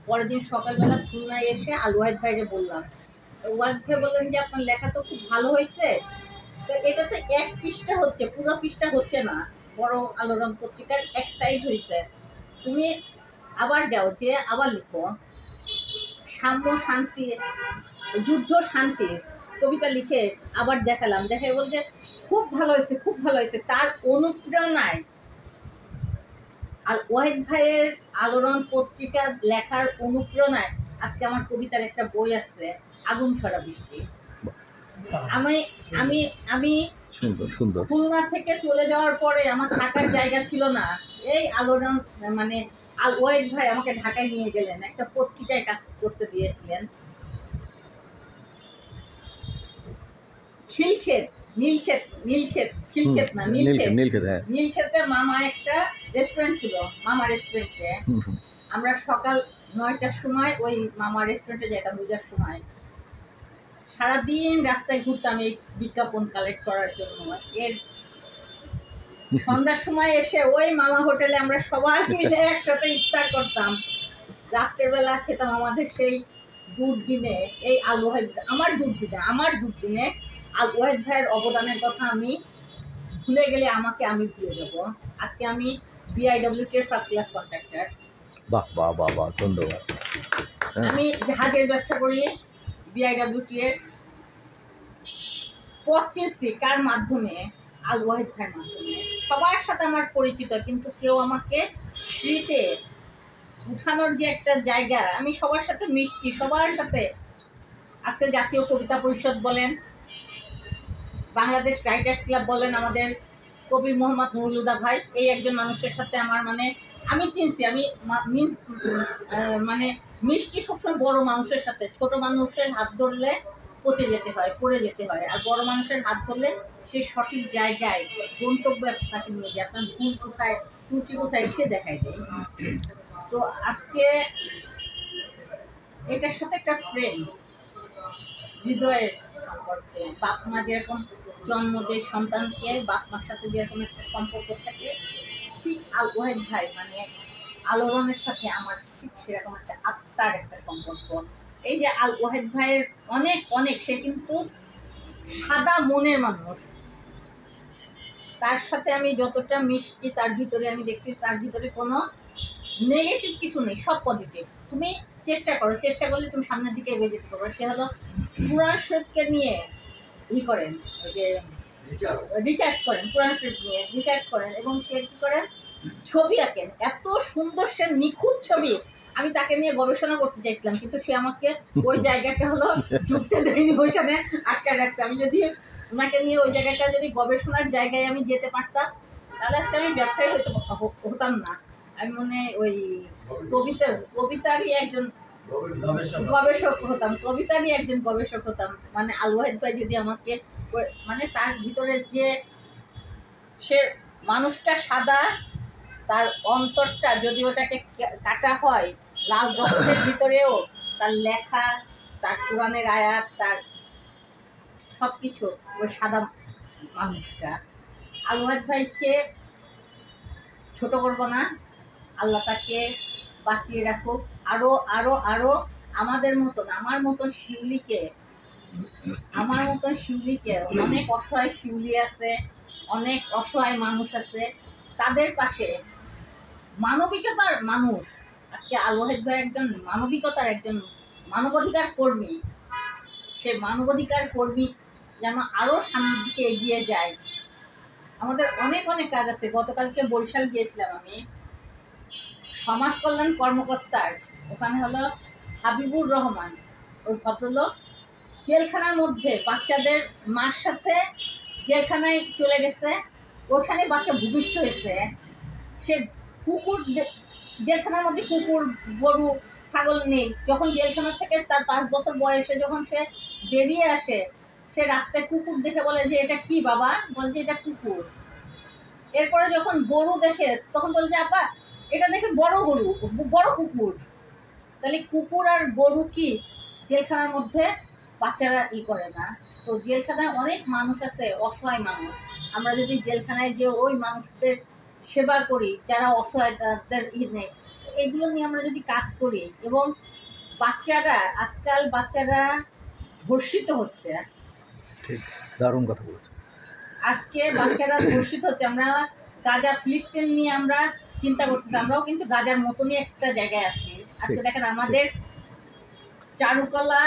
পরের দিন সকালবেলা খুলনায় এসে আল ওয়াহিদ ভাইকে বললাম, ওয়াহিদ ভাই বললেন যে আপনার লেখা তো খুব ভালো হয়েছে, তো এটা তো এক পৃষ্ঠা হচ্ছে, পুরো পৃষ্ঠা হচ্ছে না, বড় আলোড়ন পত্রিকার এক সাইড হয়েছে, তুমি আবার যাও, যে আবার লিখো সাম্য শান্তি যুদ্ধ শান্তি কবিতা লিখে আবার দেখালাম, দেখে বলছে খুব ভালো হয়েছে, খুব ভালো হয়েছে। তার অনুপ্রেরণায় আর ওয়াহিদ ভাইয়ের আলোড়ন পত্রিকা লেখার অনুপ্রেরণায় আজকে আমার কবিতার একটা বই আছে, আগুন ছড়া বৃষ্টি। আমি আমি আমি সুন্দর সুন্দর খুলনা থেকে চলে যাওয়ার পরে আমার থাকার জায়গা ছিল না, এই আলোড়ন মানে আল ওয়াহিদ ভাই আমাকে ঢাকায় নিয়ে গেলেন, একটা পত্রিকায় কাজ করতে দিয়েছিলেন। নীলক্ষেত না নীলক্ষেত, হ্যাঁ। নীলক্ষেতে মামা একটা রেস্টুরেন্ট ছিল, মামা রেস্টুরেন্টে আমরা সকাল 9টার সময় ওই মামা রেস্টুরেন্টে যেতাম পূজার সময়, সারাদিন রাস্তায় ঘুরতাম এই বিজ্ঞাপন কালেক্ট করার জন্য। এর সন্ধ্যার সময় এসে ওই মামা হোটেলে আমরা সবাই মিলে একসাথে ইফতার করতাম, রাত্রের বেলা খেতাম আমাদের সেই দুর্দিনে। এই আল ওয়াহিদ আমার দুর্দিনে আল ওয়াহিদ ভাইয়ের অবদানের কথা আমি ভুলে গেলে আমাকে আমি ভুলে যাব। আজকে আমি বিআইডব্লিউটি এর ফার্স্ট ক্লাস কন্ট্রাক্টর। বাহ বাহ বাহ বাহ, ধন্যবাদ। আমি জাহাজের ব্যবসা করি, বিআইডব্লিউটি এর পড়ছি কার মাধ্যমে, আল ওয়াহিদ ভাইয়ের মাধ্যমে। সবার সাথে আমার পরিচিত, কিন্তু কেউ আমাকে স্মৃতিতে উঠানোর যে একটা জায়গা, আমি সবার সাথে মিশছি, সবার সাথে। আজকে জাতীয় কবিতা পরিষদ বলেন, বাংলাদেশ রাইটার্স ক্লাব বলেন, আমাদের কবি মোহাম্মদ নুরুল হুদা ভাই, এই একজন মানুষের সাথে আমার মানে আমি চিনছি, আমি মানে মিষ্টি সবসময় বড় মানুষের সাথে। ছোট মানুষের হাত ধরলে পচে যেতে হয়, পড়ে যেতে হয়, আর বড় মানুষের হাত ধরলে সে সঠিক জায়গায় গন্তব্যে আপনাকে নিয়ে যায়, আপনার ভুল কোথায় ত্রুটি কোথায় সে দেখাই দেয়। তো আজকে এটার সাথে একটা প্রেম হৃদয়ের সম্পর্কে, বাপ মা যেরকম জন্ম দেয় সন্তানকে, বাপ মার সাথে যেরকম একটা সম্পর্ক থাকে, ঠিক আল ওয়াহিদ ভাই মানে আলোড়নের সাথে আমার ঠিক সেরকম একটা আত্মার একটা সম্পর্ক। এই যে আল ওয়াহিদ ভাইয়ের অনেক অনেক, সে কিন্তু সাদা মনের মানুষ, তার সাথে আমি যতটা মিশছি তার ভিতরে আমি দেখছি তার ভিতরে কোনো নেগেটিভ কিছু নেই, সব পজিটিভ। তুমি চেষ্টা করলে তুমি সামনের দিকে এগিয়ে যেতে পারবে। সে হলো কুরআন শরীফকে নিয়ে করেন, ওই যে রিচার্জ করেন, কুরআন শরীফ নিয়ে রিচার্জ করেন, এবং সে কি করেন ছবি আঁকেন, এত সুন্দর, সে নিখুঁত ছবি। আমি তাকে নিয়ে গবেষণা করতে চাইছিলাম, কিন্তু সে আমাকে ওই জায়গাটা হলো ঢুকতে দেয়নি, ওইখানে আটকায় রাখছে। আমি যদি ওনাকে নিয়ে ওই জায়গাটা যদি গবেষণার জায়গায় আমি যেতে পারতাম, তাহলে আজকে আমি ব্যবসায়ী হতাম না, আমি মনে ওই কবিতারই একজন গবেষক হতাম, কবিতারই একজন গবেষক হতাম। মানে আল ওয়াহিদ ভাই যদি আমাকে মানে তার ভিতরে যে সে মানুষটা সাদা, তার অন্তরটা যদি ওটাকে কাটা হয় লাল রক্তের ভিতরেও, তার লেখা, তার কোরআনের আয়াত, তার সব কিছু ওই সাদা মানুষটা। আল ওয়াহিদ ভাইকে ছোট করব না, আল্লাহ তাকে বাঁচিয়ে রাখুক। আরো আরো আরো আমাদের মতন, আমার মতন শিউলিকে অনেক অসহায় শিউলি আছে, অনেক অসহায় মানুষ আছে, তাদের পাশে মানবিকতার মানুষ। আজকে আল ওয়াহিদ ভাই একজন মানবিকতার একজন মানবাধিকার কর্মী, সে মানবাধিকার কর্মী যেন আরো সামনের দিকে এগিয়ে যায়। আমাদের অনেক অনেক কাজ আছে। গতকালকে বরিশাল গিয়েছিলাম আমি, সমাজ কল্যাণ কর্মকর্তার ওখানে হলো হাবিবুর রহমান, ওই ভদ্রলোক জেলখানার মধ্যে বাচ্চাদের মার সাথে জেলখানায় চলে গেছে, ওইখানে বাচ্চা ভূমিষ্ঠ হয়েছে। সে কুকুর, জেলখানার মধ্যে কুকুর, গরু, ছাগল নেই। যখন জেলখানা থেকে তার 5 বছর বয়সে যখন সে বেরিয়ে আসে, সে রাস্তায় কুকুর দেখে বলে যে এটা কি বাবা, বলছে এটা কুকুর। এরপরে যখন গরু দেখে তখন বলে যে আপা এটা দেখে বড় গরু, বড় কুকুর। তাহলে কুকুর আর গরু কি জেলখানার মধ্যে বাচ্চারা করে না? তো জেলখানায় অনেক মানুষ আছে, অসহায় মানুষ। আমরা যদি জেলখানায় যে ওই মানুষদের সেবা করি যারা অসহায়, তাদের নেই, এগুলো নিয়ে আমরা যদি কাজ করি এবং আজকাল বাচ্চারা ধর্ষিত হচ্ছে, ঠিক, দারুণ কথা বলছেন। আজকে বাচ্চারা ধর্ষিত হচ্ছে। আমরা গাজা ফিলিস্তিন নিয়ে আমরা চিন্তা করতেছি, আমরাও কিন্তু গাজার মতনই একটা জায়গায় আছি। আজকে দেখেন আমাদের চারুকলা